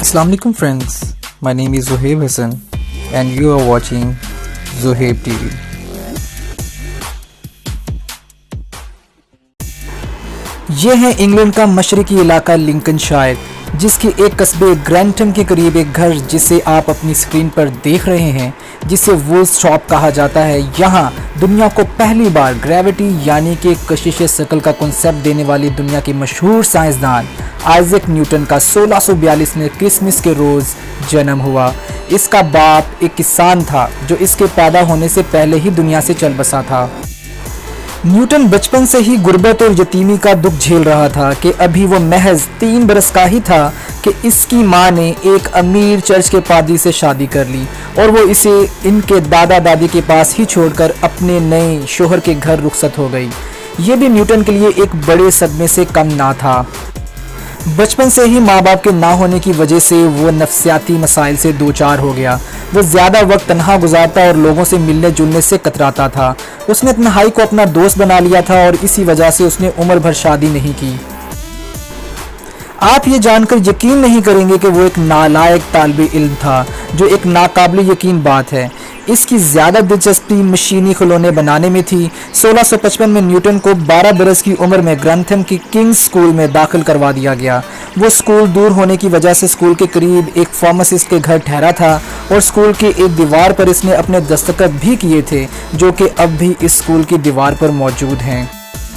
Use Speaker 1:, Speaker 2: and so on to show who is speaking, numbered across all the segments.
Speaker 1: Assalamualaikum friends, my name is Zohaib Hassan and you are watching Zohaib TV. ये है England का मशरकी इलाका Lincolnshire, जिसके एक कस्बे ग्रैंटन के करीब एक घर जिसे आप अपनी स्क्रीन पर देख रहे हैं, जिसे वुल्स शॉप कहा जाता है। यहाँ दुनिया को पहली बार ग्रेविटी यानी कि कशिश शकल का कॉन्सेप्ट देने वाली दुनिया के मशहूर साइंसदान आइजैक न्यूटन का 1642 में क्रिसमस के रोज़ जन्म हुआ। इसका बाप एक किसान था जो इसके पैदा होने से पहले ही दुनिया से चल बसा था। न्यूटन बचपन से ही गुर्बत और यतीमी का दुख झेल रहा था कि अभी वो महज 3 बरस का ही था कि इसकी माँ ने एक अमीर चर्च के पादरी से शादी कर ली और वो इसे इनके दादा दादी के पास ही छोड़कर अपने नए शोहर के घर रुखसत हो गई। ये भी न्यूटन के लिए एक बड़े सदमे से कम ना था। बचपन से ही माँ बाप के ना होने की वजह से वो नफ्सियाती मसाइल से दो चार हो गया। वो ज़्यादा वक्त तन्हा गुजारता और लोगों से मिलने जुलने से कतराता था। उसने तन्हाई को अपना दोस्त बना लिया था और इसी वजह से उसने उम्र भर शादी नहीं की। आप ये जानकर यकीन नहीं करेंगे कि वो एक नालायक तालिबे इल्म था, जो एक नाकाबिल यकीन बात है। इसकी ज़्यादा दिलचस्पी मशीनी खिलौने बनाने में थी। 1655 में न्यूटन को 12 बरस की उम्र में ग्रैंथम की किंग्स स्कूल में दाखिल करवा दिया गया। वो स्कूल दूर होने की वजह से स्कूल के करीब एक फार्मासिस्ट के घर ठहरा था और स्कूल के एक दीवार पर इसने अपने दस्तखत भी किए थे, जो कि अब भी इस स्कूल की दीवार पर मौजूद हैं।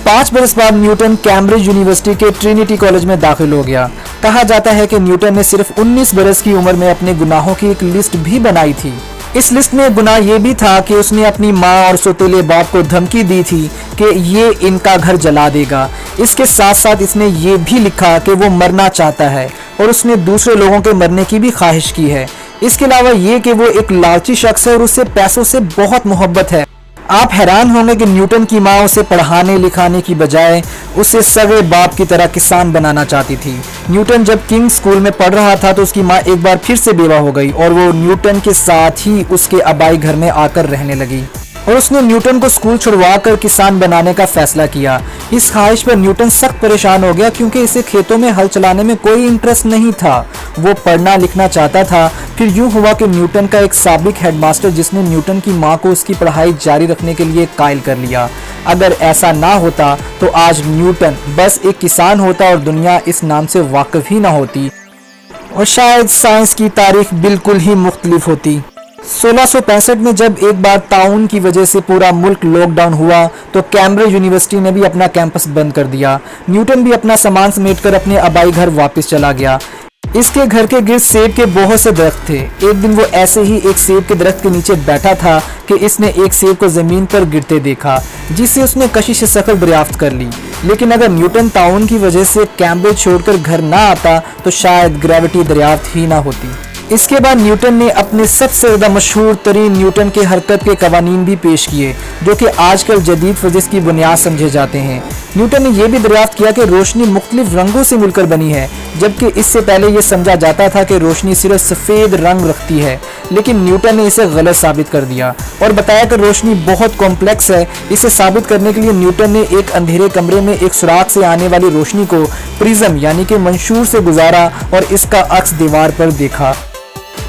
Speaker 1: 5 बरस बाद न्यूटन कैम्ब्रिज यूनिवर्सिटी के ट्रिनिटी कॉलेज में दाखिल हो गया। कहा जाता है कि न्यूटन ने सिर्फ 19 बरस की उम्र में अपने गुनाहों की एक लिस्ट भी बनाई थी। इस लिस्ट में गुनाह ये भी था कि उसने अपनी माँ और सौतेले बाप को धमकी दी थी कि ये इनका घर जला देगा। इसके साथ साथ इसने ये भी लिखा कि वो मरना चाहता है और उसने दूसरे लोगों के मरने की भी ख्वाहिश की है। इसके अलावा ये कि वो एक लालची शख्स है और उससे पैसों से बहुत मोहब्बत है। आप हैरान होंगे कि न्यूटन की माँ उसे पढ़ाने लिखाने की बजाय उसे सगे बाप की तरह किसान बनाना चाहती थी। न्यूटन जब किंग स्कूल में पढ़ रहा था तो उसकी माँ एक बार फिर से बेवा हो गई और वो न्यूटन के साथ ही उसके आबाई घर में आकर रहने लगी और उसने न्यूटन को स्कूल छुड़वा कर किसान बनाने का फैसला किया। इस ख्वाहिश पर न्यूटन सख्त परेशान हो गया क्योंकि इसे खेतों में हल चलाने में कोई इंटरेस्ट नहीं था। वो पढ़ना लिखना चाहता था। फिर यूं हुआ कि न्यूटन का एक साबिक हेडमास्टर, जिसने न्यूटन की मां को उसकी पढ़ाई जारी रखने के लिए कायल कर लिया। अगर ऐसा ना होता तो आज न्यूटन बस एक किसान होता और दुनिया इस नाम से वाकिफ ही ना होती और शायद साइंस की तारीख बिल्कुल ही मुख्तलिफ होती। 1665 में जब एक बार ताउन की वजह से पूरा मुल्क लॉकडाउन हुआ तो कैम्ब्रिज यूनिवर्सिटी ने भी अपना कैंपस बंद कर दिया। न्यूटन भी अपना सामान समेटकर अपने आबाई घर वापस चला गया। इसके घर के गिर्द सेब के बहुत से दरख्त थे। एक दिन वो ऐसे ही एक सेब के दरख्त के नीचे बैठा था कि इसने एक सेब को जमीन पर गिरते देखा, जिससे उसने कशिश शकल दरियाफ्त कर ली। लेकिन अगर न्यूटन ताउन की वजह से कैम्ब्रिज छोड़कर घर ना आता तो शायद ग्रेविटी दरियाफ्त ही ना होती। इसके बाद न्यूटन ने अपने सबसे ज़्यादा मशहूर तरीन न्यूटन के हरकत के कवानीन भी पेश किए, जो कि आजकल जदीद फिजिक्स की बुनियाद समझे जाते हैं। न्यूटन ने यह भी दरियाफ्त किया कि रोशनी मुख्तलिफ रंगों से मिलकर बनी है, जबकि इससे पहले यह समझा जाता था कि रोशनी सिर्फ सफ़ेद रंग रखती है। लेकिन न्यूटन ने इसे गलत साबित कर दिया और बताया कि रोशनी बहुत कॉम्प्लेक्स है। इसे साबित करने के लिए न्यूटन ने एक अंधेरे कमरे में एक सुराख से आने वाली रोशनी को प्रिज्म यानी कि मंशूर से गुजारा और इसका अक्स दीवार पर देखा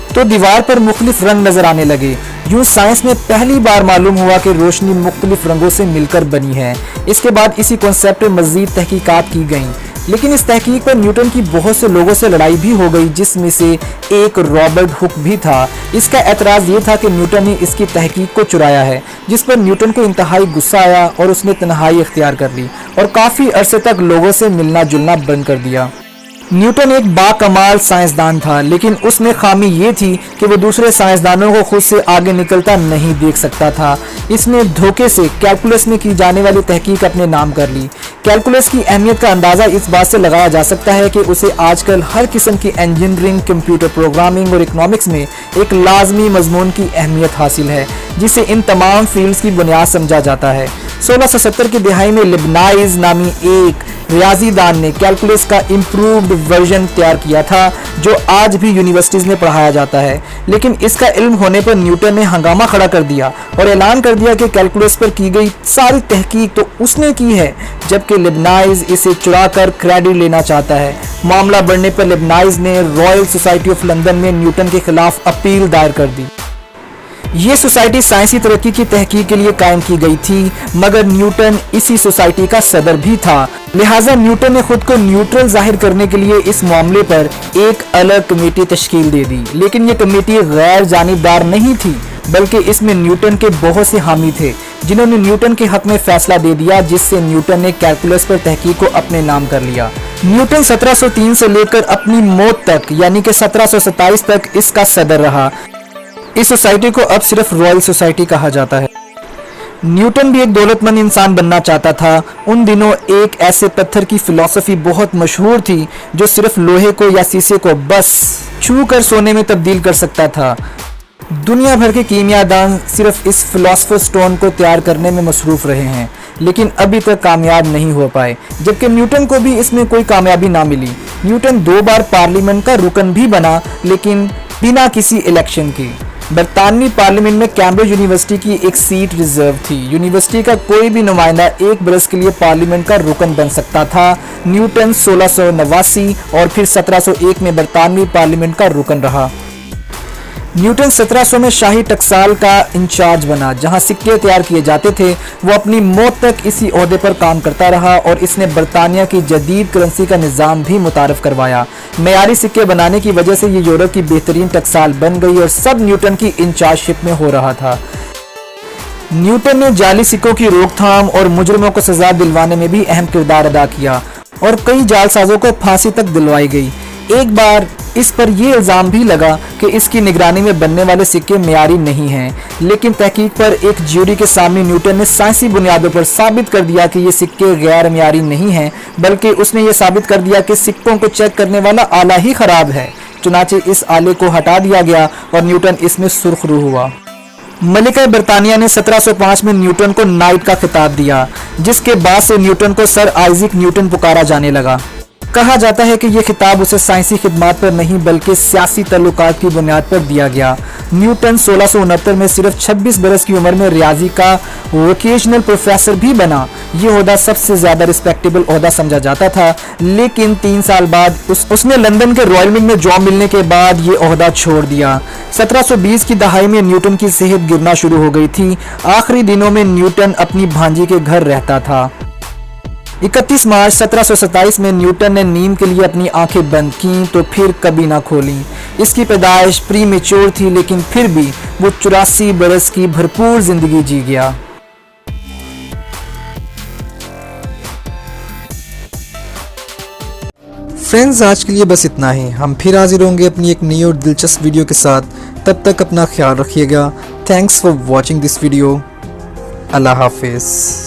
Speaker 1: तो दीवार पर मुख्तलिफ रंग नजर आने लगे। यूं साइंस में पहली बार मालूम हुआ कि रोशनी मुख्तलिफ रंगों से मिलकर बनी है। इसके बाद इसी कॉन्सेप्ट पर मजीद तहकीकात की गईं, लेकिन इस तहकीक पर न्यूटन की बहुत से लोगों से लड़ाई भी हो गई, जिसमें से एक रॉबर्ट हुक भी था। इसका एतराज़ ये था कि न्यूटन ने इसकी तहकीक को चुराया है, जिस पर न्यूटन को इंतहाई गुस्सा आया और उसने तन्हाई इख्तियार कर ली और काफ़ी अरसे तक लोगों से मिलना जुलना बंद कर दिया। न्यूटन एक बाकमाल साइंसदान था, लेकिन उसमें खामी ये थी कि वो दूसरे साइंसदानों को खुद से आगे निकलता नहीं देख सकता था। इसने धोखे से कैलकुलस में की जाने वाली तहकीक अपने नाम कर ली। कैलकुलस की अहमियत का अंदाज़ा इस बात से लगाया जा सकता है कि उसे आजकल हर किस्म की इंजीनियरिंग, कंप्यूटर प्रोग्रामिंग और इकनॉमिक्स में एक लाजमी मजमून की अहमियत हासिल है, जिसे इन तमाम फील्ड्स की बुनियाद समझा जाता है। 1670 की दिहाई में लिबनाइज नामी एक रियाजीदान ने कैलकुलस का इम्प्रूव्ड वर्जन तैयार किया था जो आज भी यूनिवर्सिटीज़ में पढ़ाया जाता है। लेकिन इसका इल्म होने पर न्यूटन ने हंगामा खड़ा कर दिया और ऐलान कर दिया कि कैलकुलस पर की गई सारी तहकीक तो उसने की है, जबकि लेबनाइज इसे चुराकर क्रेडिट लेना चाहता है। मामला बढ़ने पर लेबनाइज ने रॉयल सोसाइटी ऑफ लंदन में न्यूटन के खिलाफ अपील दायर कर दी। ये सोसाइटी साइंसी तरक्की की तहकीक के लिए कायम की गई थी, मगर न्यूटन इसी सोसाइटी का सदर भी था। लिहाजा न्यूटन ने खुद को न्यूट्रल जाहिर करने के लिए इस मामले पर एक अलग कमेटी तश्कील दे दी। लेकिन ये कमेटी गैर जानिबदार नहीं थी, बल्कि इसमें न्यूटन के बहुत से हामी थे जिन्होंने न्यूटन के हक में फैसला दे दिया, जिससे न्यूटन ने कैलकुलस पर तहकीक को अपने नाम कर लिया। न्यूटन 1703 से लेकर अपनी मौत तक यानी कि 1727 तक इसका सदर रहा। इस सोसाइटी को अब सिर्फ रॉयल सोसाइटी कहा जाता है। न्यूटन भी एक दौलतमंद इंसान बनना चाहता था। उन दिनों एक ऐसे पत्थर की फिलॉसफी बहुत मशहूर थी जो सिर्फ लोहे को या शीशे को बस छू कर सोने में तब्दील कर सकता था। दुनिया भर के कीमियादान सिर्फ इस फिलॉसफर स्टोन को तैयार करने में मसरूफ रहे हैं, लेकिन अभी तक कामयाब नहीं हो पाए, जबकि न्यूटन को भी इसमें कोई कामयाबी ना मिली। न्यूटन 2 बार पार्लियामेंट का रुकन भी बना, लेकिन बिना किसी इलेक्शन के। बरतानवी पार्लियामेंट में कैम्ब्रिज यूनिवर्सिटी की एक सीट रिजर्व थी। यूनिवर्सिटी का कोई भी नुमाइंदा 1 बरस के लिए पार्लियामेंट का रुकन बन सकता था। न्यूटन 1689 और फिर 1701 में बरतानवी पार्लियामेंट का रुकन रहा। न्यूटन 1700 में शाही टकसाल का इंचार्ज बना, जहां सिक्के तैयार किए जाते थे। वो अपनी मौत तक इसी ओहदे पर काम करता रहा और इसने बरतानिया की जदीद करेंसी का निज़ाम भी मुतारफ करवाया। मयारी सिक्के बनाने की वजह से ये यूरोप की बेहतरीन टकसाल बन गई और सब न्यूटन की इंचार्जशिप में हो रहा था। न्यूटन ने जाली सिक्कों की रोकथाम और मुजरिमों को सजा दिलवाने में भी अहम किरदार अदा किया और कई जालसाजों को फांसी तक दिलवाई गई। एक बार इस पर यह इल्ज़ाम भी लगा कि इसकी निगरानी में बनने वाले सिक्के मेयारी नहीं हैं, लेकिन तहकीक पर एक ज्यूरी के सामने न्यूटन ने साइंसी बुनियादों पर साबित कर दिया कि ये सिक्के गैर मेयारी नहीं हैं, बल्कि उसने ये साबित कर दिया कि सिक्कों को चेक करने वाला आला ही खराब है। चुनाचे इस आले को हटा दिया गया और न्यूटन इसमें सुर्खरू हुआ। मलिका बरतानिया ने 1705 में न्यूटन को नाइट का खिताब दिया, जिसके बाद से न्यूटन को सर आइजैक न्यूटन पुकारा जाने लगा। कहा जाता है कि यह खिताब उसे साइंसी खिदमात पर नहीं बल्कि सियासी तल्लुकात की बुनियाद पर दिया गया। न्यूटन 1669 में सिर्फ 26 बरस की उम्र में रियाजी का वोकेशनल प्रोफेसर भी बना। यह ओहदा सबसे ज़्यादा रिस्पेक्टेबल ओहदा समझा जाता था, लेकिन 3 साल बाद उसने लंदन के रॉयल मिंट में जॉब मिलने के बाद ये ओहदा छोड़ दिया। 1720 की दहाई में न्यूटन की सेहत गिरना शुरू हो गई थी। आखिरी दिनों में न्यूटन अपनी भांजी के घर रहता था। 31 मार्च 1727 में न्यूटन ने नींद के लिए अपनी आंखें बंद की तो फिर कभी ना खोली। इसकी पैदाइश प्री मैच्योर थी, लेकिन फिर भी वो 84 बरस की भरपूर जिंदगी जी गया।
Speaker 2: फ्रेंड्स, आज के लिए बस इतना ही। हम फिर हाजिर होंगे अपनी एक नई और दिलचस्प वीडियो के साथ। तब तक अपना ख्याल रखिएगा। Thanks for watching this video. अल्लाह हाफिज़।